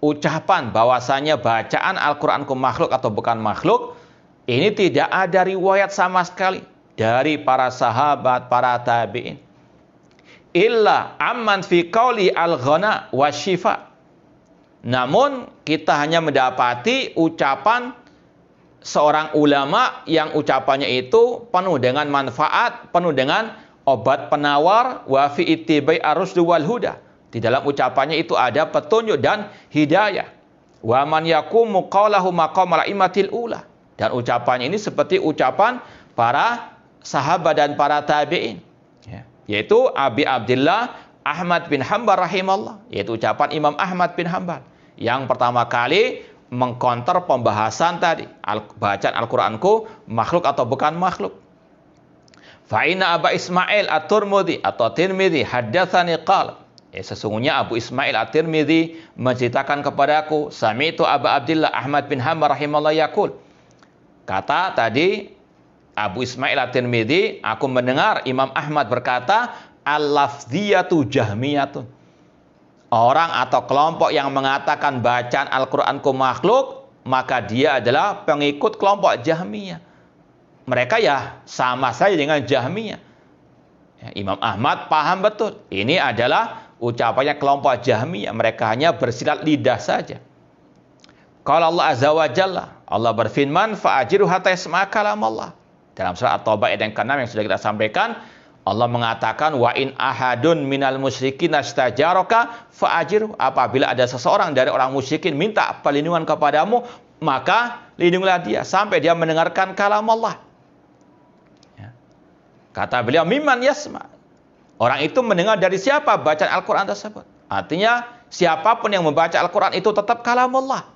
ucapan bahwasanya bacaan Al-Qur'anku makhluk atau bukan makhluk, ini tidak ada riwayat sama sekali dari para sahabat, para tabi'in. Illa amman fi qauli al-ghana wa syifa. Namun kita hanya mendapati ucapan seorang ulama yang ucapannya itu penuh dengan manfaat, penuh dengan obat penawar, wa fi ittibai ar-rusdi wal huda. Di dalam ucapannya itu ada petunjuk dan hidayah. Wa man yaqumu qawlahu maqamal a'immatil ula. Dan ucapannya ini seperti ucapan para sahabat dan para tabi'in. Yaitu Abi Abdullah Ahmad bin Hanbal rahimahullah. Yaitu ucapan Imam Ahmad bin Hanbal. Yang pertama kali mengkonter pembahasan tadi, bacaan Al-Qur'anku makhluk atau bukan makhluk. Fa inna Aba Ismail At-Tirmidzi atau Tirmidzi haddatsani qala. Sesungguhnya Abu Ismail At-Tirmidzi menceritakan kepadaku, sami'tu Aba Abdullah Ahmad bin Hanbal rahimahullah yaqul. Kata tadi Abu Ismail At-Tirmidzi, aku mendengar Imam Ahmad berkata, al-lafdhiyatu jahmiyatun. Orang atau kelompok yang mengatakan bacaan Al-Qur'anku makhluk, maka dia adalah pengikut kelompok Jahmiyah. Mereka ya sama saja dengan Jahmiyah. Imam Ahmad paham betul, ini adalah ucapannya kelompok Jahmiyah. Mereka hanya bersilat lidah saja. Qala Allah azza wa jalla, Allah berfirman, fa'ajiru hatta yasma'a kalam Allah. Dalam surah At-Taubah ayat yang ke-6 yang sudah kita sampaikan, Allah mengatakan, wa in ahadun minal musyrikin astajaraka fa'ajiru. Apabila ada seseorang dari orang musyrikin minta perlindungan kepadamu, maka lindungilah dia sampai dia mendengarkan kalam Allah. Kata beliau, mimman yasma. Orang itu mendengar dari siapa bacaan Al-Quran tersebut. Artinya siapapun yang membaca Al-Quran itu tetap kalam Allah.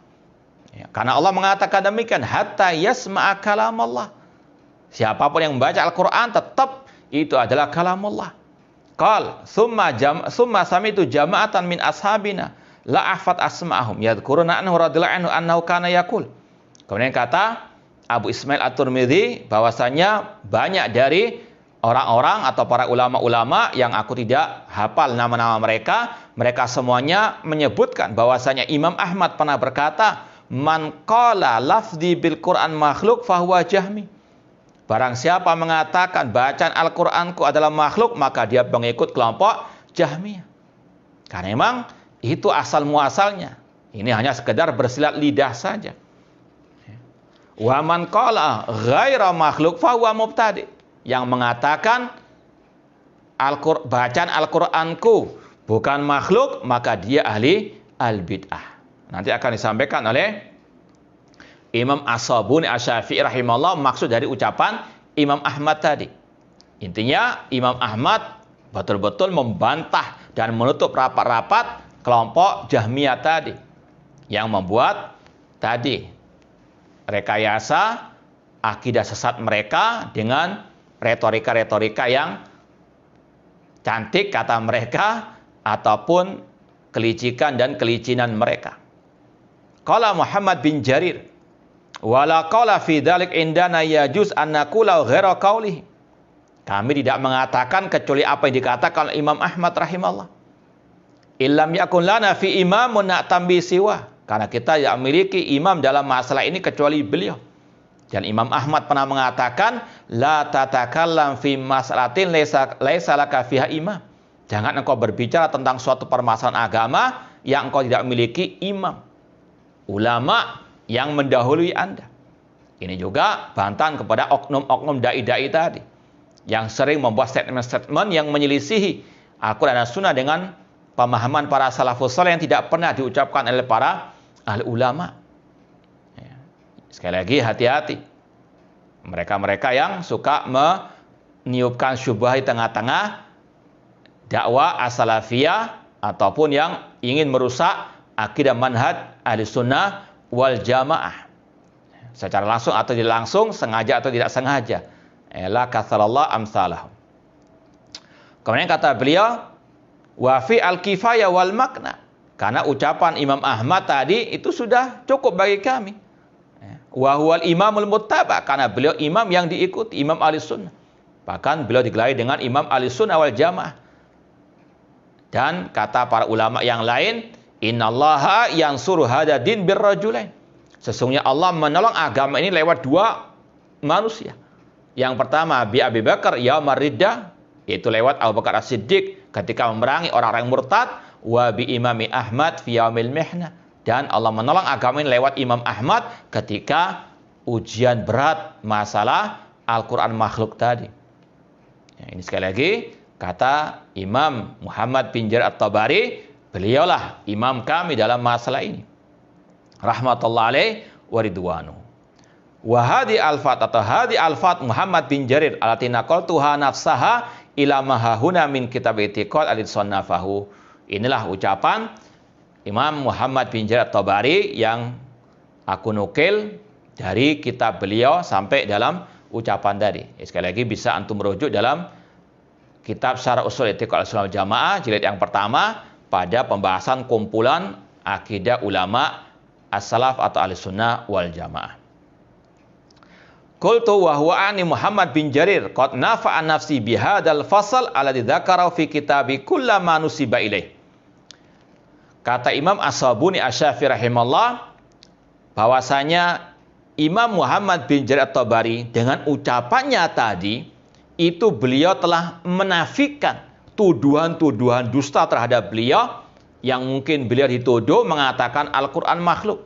Karena Allah mengatakan demikian, hatta yasma'a kalam Allah. Siapapun yang membaca Al-Quran tetap itu adalah kalamullah. Qal summa samitu jama'atan min ashabina la ahfad asma'ahum yadhkuruna anhu radhiyallahu anhu annahu kana yaqul. Kemudian kata Abu Ismail At-Tirmidzi bahwasanya banyak dari orang-orang atau para ulama-ulama yang aku tidak hafal nama-nama mereka, mereka semuanya menyebutkan bahwasanya Imam Ahmad pernah berkata, man qala lafzi bil Qur'an makhluk fahuwa jahmi. Barang siapa mengatakan bacaan Al-Qur'anku adalah makhluk, maka dia pengikut kelompok Jahmiyah. Karena memang itu asal muasalnya. Ini hanya sekedar bersilat lidah saja. Wa man qala ghaira makhluk fahuwa mubtadi. Yang mengatakan bacaan Al-Qur'anku bukan makhluk, maka dia ahli al-bid'ah. Nanti akan disampaikan oleh Imam As-Sabuni Asy-Syafi'i rahimahullah maksud dari ucapan Imam Ahmad tadi. Intinya Imam Ahmad betul-betul membantah dan menutup rapat-rapat kelompok Jahmiyah tadi yang membuat tadi rekayasa akidah sesat mereka dengan retorika-retorika yang cantik kata mereka ataupun kelicikan dan kelicinan mereka. Qala Muhammad bin Jarir wala qala fi dzalik indana yajuz an naqula ghaira qaulihi. Kami tidak mengatakan kecuali apa yang dikatakan oleh Imam Ahmad rahimahullah. Illam yakun lana fi imamun na'tambi siwa. Karena kita tidak memiliki imam dalam masalah ini kecuali beliau. Dan Imam Ahmad pernah mengatakan la tatakallam fi mas'alatin laisa laka fiha imam. Jangan engkau berbicara tentang suatu permasalahan agama yang engkau tidak memiliki imam, ulama yang mendahului Anda. Ini juga bantahan kepada oknum-oknum dai-dai tadi yang sering membuat statement-statement yang menyelisihi Al-Quran dan Sunnah dengan pemahaman para salafus saleh yang tidak pernah diucapkan oleh para ahli ulama. Sekali lagi hati-hati. Mereka-mereka yang suka meniupkan syubhat di tengah-tengah dakwah as-salafiyah ataupun yang ingin merusak akidah manhaj ahli sunnah wal jamaah secara langsung atau tidak langsung, sengaja atau tidak sengaja. La kathalallah amsalahum. Kemudian kata beliau, wa fi al-kifayah wal makna. Karena ucapan Imam Ahmad tadi itu sudah cukup bagi kami. Wa huwal imamul muttaba, karena beliau imam yang diikuti, imam ahli sunnah. Bahkan beliau digelari dengan imam ahli sunnah wal jamaah. Dan kata para ulama yang lain, innallaha yansuru hada din birrajulain. Sesungguhnya Allah menolong agama ini lewat dua manusia. Yang pertama bi Abi Bakar yaumar riddah, yaitu lewat Abu Bakar As-Siddiq ketika memerangi orang-orang murtad, wa bi Imami Ahmad fi yaumil mihnah, dan Allah menolong agama ini lewat Imam Ahmad ketika ujian berat masalah Al-Qur'an makhluk tadi. Ya, ini sekali lagi kata Imam Muhammad bin Jarir At-Tabari, beliaulah imam kami dalam masalah ini. Rahmatullah alaih wa ridwanuh. Wa hadi alfat atau hadi alfat Muhammad bin Jarir alati naqaltuha nafsaha ila mahahuna min kitab i'tiqad al-sannafahu. Inilah ucapan Imam Muhammad bin Jarir At-Tabari yang aku nukil dari kitab beliau sampai dalam ucapan tadi. Sekali lagi bisa antum merujuk dalam kitab Syarah Ushul I'tiqad Ahlussunnah wal Jamaah jilid yang pertama pada pembahasan kumpulan akidah ulama as-salaf atau ahlussunnah wal jamaah. Qultu wa huwa ani Muhammad bin Jarir qad nafa'a nafsi bihadzal fasal alladzi dzakara fi kitabi kullama nusiba ilaih. Kata Imam As-Sabuni Asy-Syafi'i rahimallah bahwasanya Imam Muhammad bin Jarir At-Tabari dengan ucapannya tadi itu beliau telah menafikan tuduhan-tuduhan dusta terhadap beliau yang mungkin beliau dituduh mengatakan Al-Quran makhluk.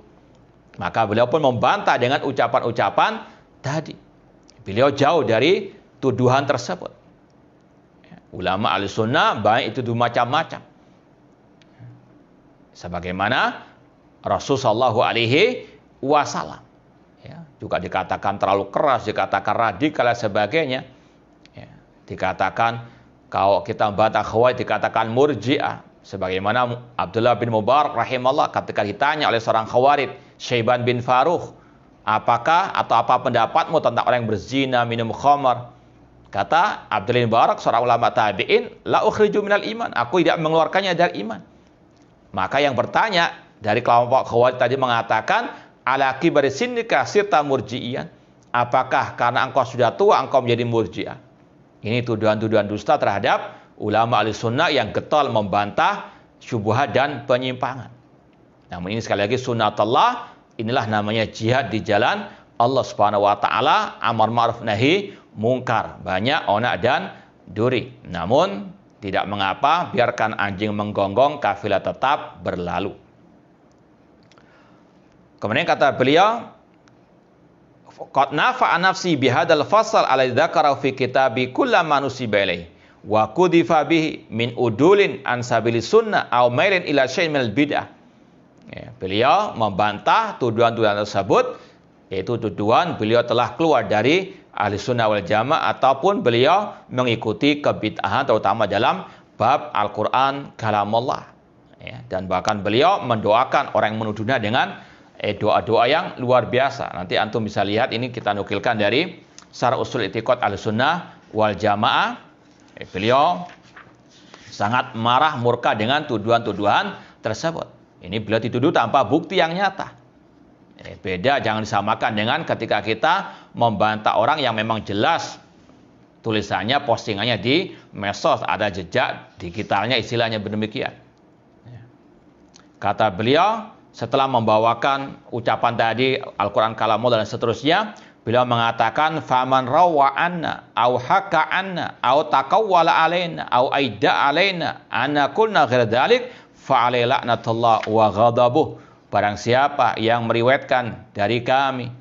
Maka beliau pun membantah dengan ucapan-ucapan tadi. Beliau jauh dari tuduhan tersebut. Ulama Ahlussunnah baik itu macam-macam. Sebagaimana Rasulullah SAW. Ya, juga dikatakan terlalu keras, dikatakan radikal dan sebagainya. Ya, dikatakan kalau kita membantah Khawarij dikatakan murji'ah. Sebagaimana Abdullah bin Mubarak rahimahullah ketika ditanya oleh seorang Khawarij, Syaiban bin Farukh, apakah atau apa pendapatmu tentang orang yang berzina, minum khamar? Kata Abdullah bin Mubarak, seorang ulama tabi'in, la ukhriju minal iman, aku tidak mengeluarkannya dari iman. Maka yang bertanya dari kelompok Khawarij tadi mengatakan, ala kibari sinnika sirta murji'iyan, apakah karena engkau sudah tua engkau menjadi murji'ah? Ini tuduhan-tuduhan dusta terhadap ulama Ahlussunnah yang getol membantah syubhat dan penyimpangan. Namun ini sekali lagi sunnatullah, inilah namanya jihad di jalan Allah Subhanahu wa taala, amar ma'ruf nahi mungkar, banyak onak dan duri. Namun tidak mengapa, biarkan anjing menggonggong, kafilah tetap berlalu. Kemudian kata beliau, qad nafa'a nafsi bihadzal fasal alladzi dzakara fi kitabi kullama nusiba ilaih wa qudifa bihi min udulin an sabilis sunnah aw mailin ila syai'in minal bid'ah. Ya, beliau membantah tuduhan-tuduhan tersebut, yaitu tuduhan beliau telah keluar dari ahli sunnah wal jamaah ataupun beliau mengikuti kebid'ahan terutama dalam bab Al-Quran kalamullah. Ya, dan bahkan beliau mendoakan orang yang menuduhnya dengan doa-doa yang luar biasa. Nanti antum bisa lihat, ini kita nukilkan dari Syarah Ushul I'tiqad Ahlussunnah wal Jamaah. Beliau sangat marah, murka dengan tuduhan-tuduhan tersebut. Ini beliau dituduh tanpa bukti yang nyata. Beda, jangan disamakan dengan ketika kita membantah orang yang memang jelas tulisannya, postingannya di medsos, ada jejak digitalnya, istilahnya demikian. Kata beliau, setelah membawakan ucapan tadi Al-Quran kalamullah dan seterusnya, beliau mengatakan faman rawa anna au haka anna au taqawwala alaina au aida alaina anna kunna ghair dzalik fa alaihi laknatullah wa ghadabuh. Barang siapa yang meriwayatkan dari kami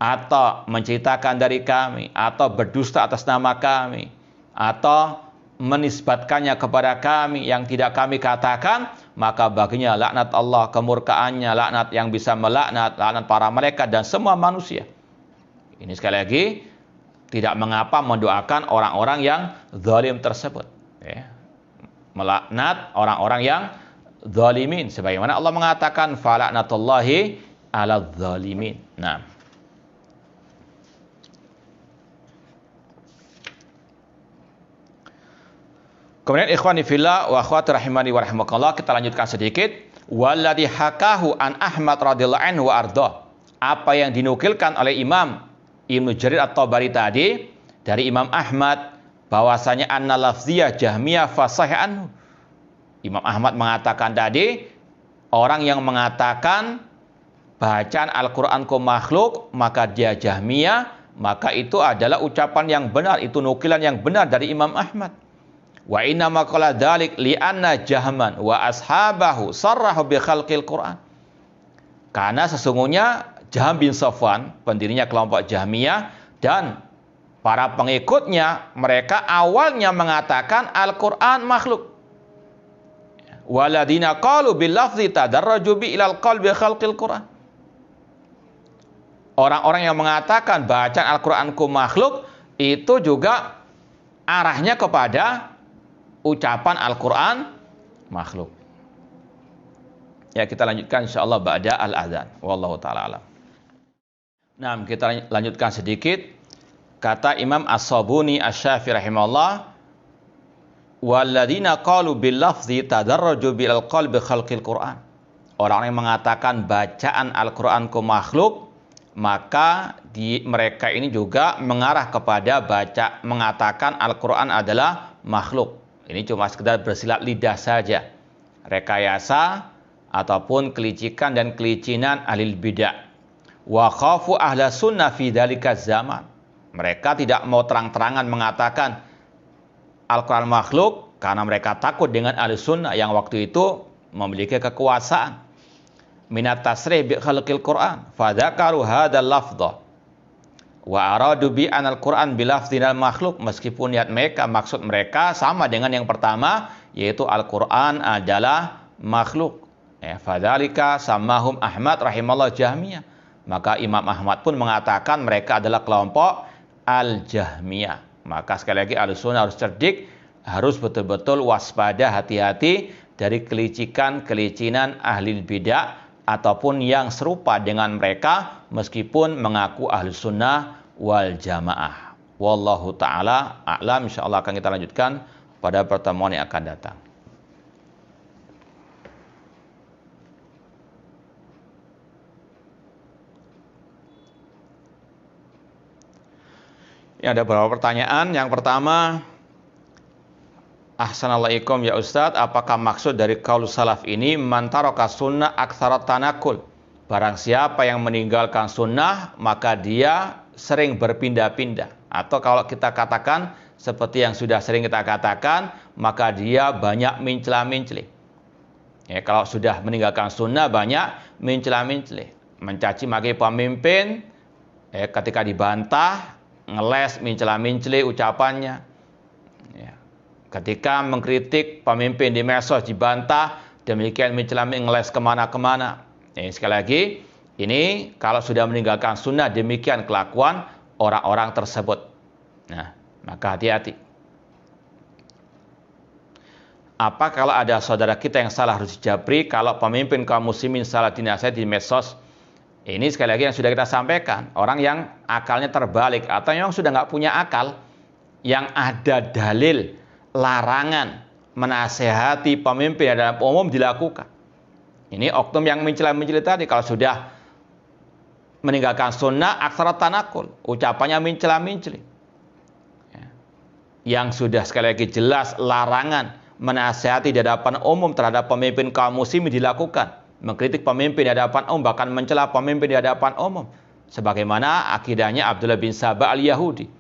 atau menceritakan dari kami atau berdusta atas nama kami atau menisbatkannya kepada kami yang tidak kami katakan, maka baginya laknat Allah, kemurkaannya, laknat yang bisa melaknat, laknat para malaikat dan semua manusia. Ini sekali lagi tidak mengapa mendoakan orang-orang yang zalim tersebut. Ya. melaknat orang-orang yang zalimin, sebagaimana Allah mengatakan fala'natullahi 'alal zalimin. Nah, kemudian ikhwani fillah wa akhwati rahimani wa rahimakallah, kita lanjutkan sedikit. Walladhi hakahu an Ahmad radhiyallahu anhu wa ardah. Apa yang dinukilkan oleh Imam Ibnu Jarir At-Tabari tadi dari Imam Ahmad bahwasanya anna lafziyah Jahmiyah fasah anhu. Imam Ahmad mengatakan tadi, orang yang mengatakan bacaan Al-Qur'an ku makhluk, maka dia Jahmiyah, maka itu adalah ucapan yang benar, itu nukilan yang benar dari Imam Ahmad. Wa inna ma qala dzalik li anna Jahman wa ashabahu sarrahu bi khalqil Qur'an. Karena sesungguhnya Jahm bin Safwan, pendirinya kelompok Jahmiyah, dan para pengikutnya, mereka awalnya mengatakan Al-Qur'an makhluk. Waladina qalu bil lafzi tadarraju bi ilal qalbi khalqil Qur'an. Orang-orang yang mengatakan bacaan Al-Qur'anku makhluk itu juga arahnya kepada ucapan Al-Qur'an makhluk. Ya, kita lanjutkan insyaallah ba'da al-adzan. Wallahu taala alam. Nah, kita lanjutkan sedikit. Kata Imam As-Sabuni Asy-Syafi'i rahimahullah, walladzina qalu bil lafzi tadarraju bil qalbi khalqil Qur'an. Orang yang mengatakan bacaan Al-Qur'anku makhluk, maka mereka ini juga mengarah kepada mengatakan Al-Qur'an adalah makhluk. Ini cuma sekedar bersilat lidah saja. Rekayasa ataupun kelicikan dan kelicinan ahli bidah. Wa khafu ahla sunnah fi dzalika zaman. Mereka tidak mau terang-terangan mengatakan Al-Quran makhluk karena mereka takut dengan ahli sunnah yang waktu itu memiliki kekuasaan. Minat tasrih bi khalqil Quran. Fadzakaru hadzal lafdha. Wa aradu bi anal Quran bi lafdzinal makhluk, meskipun niat mereka, maksud mereka sama dengan yang pertama, yaitu Al-Quran adalah makhluk. Fadzalika samahum Ahmad rahimallahu Jahmiyah. Maka Imam Ahmad pun mengatakan mereka adalah kelompok Al-Jahmiyah. Maka sekali lagi Ahlussunnah harus cerdik, harus betul-betul waspada, hati-hati dari kelicikan-kelicinan ahli bidah ataupun yang serupa dengan mereka meskipun mengaku Ahlussunnah wal Jamaah. Wallahu taala a'lam. Insyaallah akan kita lanjutkan pada pertemuan yang akan datang. Ya, ada beberapa pertanyaan. Yang pertama, Ahsanallahu ya Ustadz, apakah maksud dari qaul salaf ini man taraka sunnah aktsarat tanakul? Barang siapa yang meninggalkan sunnah, maka dia sering berpindah-pindah. Atau kalau kita katakan seperti yang sudah sering kita katakan, maka dia banyak mencela-mencela. Ya, kalau sudah meninggalkan sunnah banyak mencela-mencela, mencaci maki pemimpin, ketika dibantah ngeles, mencela-mencela ucapannya. Ya. Ketika mengkritik pemimpin di medsos dibantah, demikian mencela-mencela, ngeles kemana-kemana. Sekali lagi, ini kalau sudah meninggalkan sunnah, demikian kelakuan orang-orang tersebut. Nah, maka hati-hati. Apa kalau ada saudara kita yang salah harus dijabri, kalau pemimpin kaum muslimin salah dinasihati di medsos? Ini sekali lagi yang sudah kita sampaikan, orang yang akalnya terbalik atau yang sudah nggak punya akal, yang ada dalil larangan menasehati pemimpin dalam umum dilakukan. Ini oknum yang mencela-mencela tadi, kalau sudah meninggalkan sunnah aktsarat tanakul, ucapannya mencela-mencela. Yang sudah sekali lagi jelas larangan menasehati di hadapan umum terhadap pemimpin kaum muslimin dilakukan. Mengkritik pemimpin di hadapan umum, bahkan mencela pemimpin di hadapan umum, sebagaimana akidahnya Abdullah bin Sabah al-Yahudi.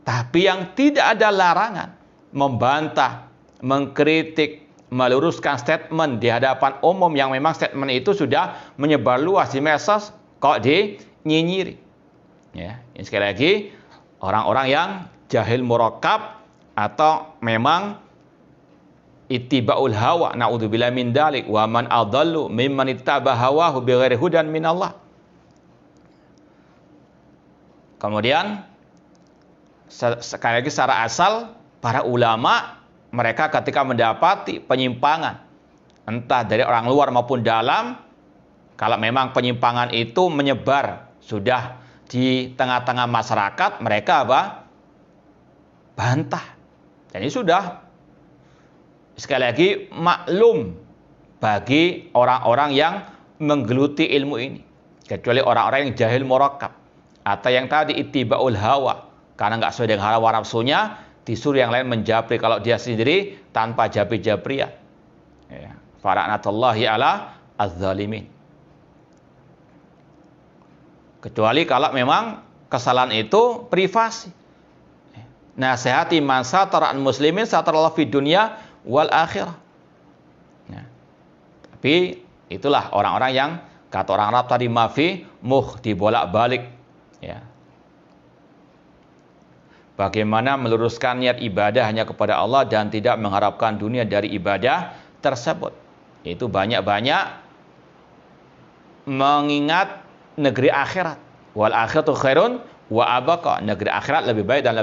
Tapi yang tidak ada larangan membantah, mengkritik, meluruskan statement di hadapan umum yang memang statement itu sudah menyebar luas di medsos, kok dinyinyiri. Ya, ini sekali lagi orang-orang yang jahil murakkab atau memang ittiba'ul hawa, na'udzubillahi min dalik, wa man adallu mimman ittaba hawahu bighairi hudan minallah. Kemudian sekali lagi secara asal para ulama mereka ketika mendapati penyimpangan, entah dari orang luar maupun dalam, kalau memang penyimpangan itu menyebar, sudah di tengah-tengah masyarakat, mereka apa? Bantah. Dan ini sudah, sekali lagi, maklum bagi orang-orang yang menggeluti ilmu ini. Kecuali orang-orang yang jahil murakkab. Atau yang tadi ittiba'ul hawa. Karena nggak sesuai dengan hawa nafsunya, disuruh yang lain menjabri kalau dia sendiri tanpa jabri-jabrian. Ya. Fara'natullahi ala az-zalimin. Kecuali kalau memang kesalahan itu privasi. Nasihati man satara'an muslimin satarallahu fid dunya wal akhirah. Ya. Tapi itulah orang-orang yang kata orang Arab tadi mafi muh, dibolak-balik. Ya. Bagaimana meluruskan niat ibadah hanya kepada Allah dan tidak mengharapkan dunia dari ibadah tersebut. Itu banyak-banyak mengingat negeri akhirat. Wal akhiratu khairun wa abqa. Negeri akhirat lebih baik dan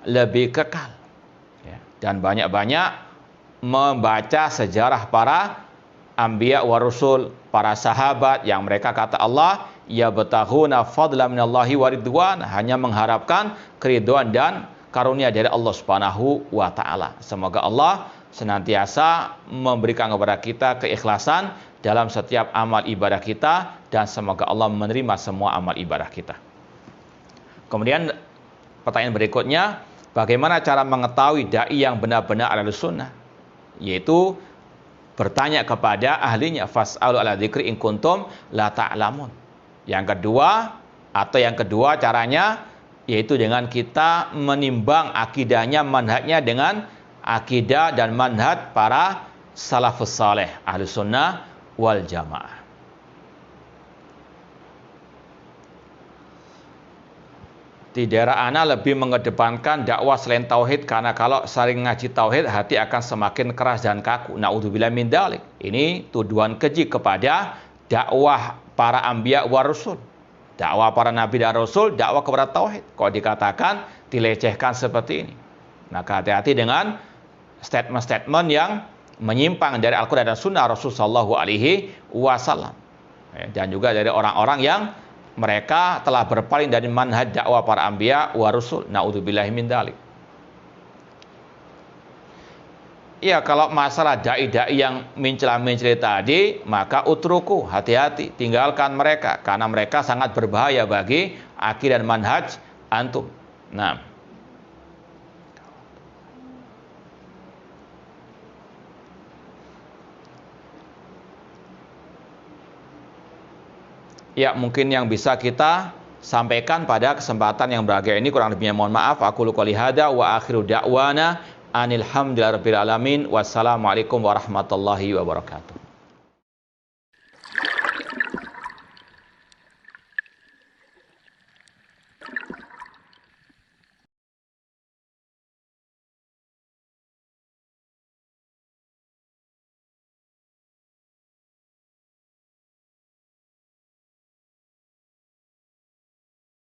lebih kekal. Ya. Dan banyak-banyak membaca sejarah para anbiya wa rusul, para sahabat yang mereka kata Allah, ya bataghuna fadlan minallahi wa ridwan, hanya mengharapkan keridhaan dan karunia dari Allah Subhanahu wa taala. Semoga Allah senantiasa memberikan kepada kita keikhlasan dalam setiap amal ibadah kita, dan semoga Allah menerima semua amal ibadah kita. Kemudian pertanyaan berikutnya, bagaimana cara mengetahui dai yang benar-benar ahlus sunnah? Yaitu bertanya kepada ahlinya, fas'alu ala dzikri in kuntum la ta'lamun. Yang kedua caranya yaitu dengan kita menimbang akidahnya, manhajnya dengan akidah dan manhaj para salafus saleh, ahlus sunnah wal jamaah. Di daerah ana lebih mengedepankan dakwah selain tauhid, karena kalau sering ngaji tauhid hati akan semakin keras dan kaku. Naudzubillah min dzalik. Ini tuduhan keji kepada dakwah para anbiya wa rasul. Dakwah para nabi dan rasul, dakwah kepada tauhid. Kalau dikatakan dilecehkan seperti ini, maka hati-hati dengan statement-statement yang menyimpang dari Al-Quran dan Sunnah Rasulullah Shallallahu Alaihi Wasallam, dan juga dari orang-orang yang mereka telah berpaling dari manhaj dakwah para anbiya wa rasul. Naudzubillahi min dzalik. Ya, kalau masalah dai-dai yang mencela-mencela tadi, maka utruku, hati-hati, tinggalkan mereka, karena mereka sangat berbahaya bagi akidah dan manhaj antum. Nah, ya, mungkin yang bisa kita sampaikan pada kesempatan yang berbahagia ini, kurang lebihnya mohon maaf. Aku qouli hada wa akhiru da'wana anil hamdulillahirabbil alamin. Wassalamualaikum warahmatullahi wabarakatuh.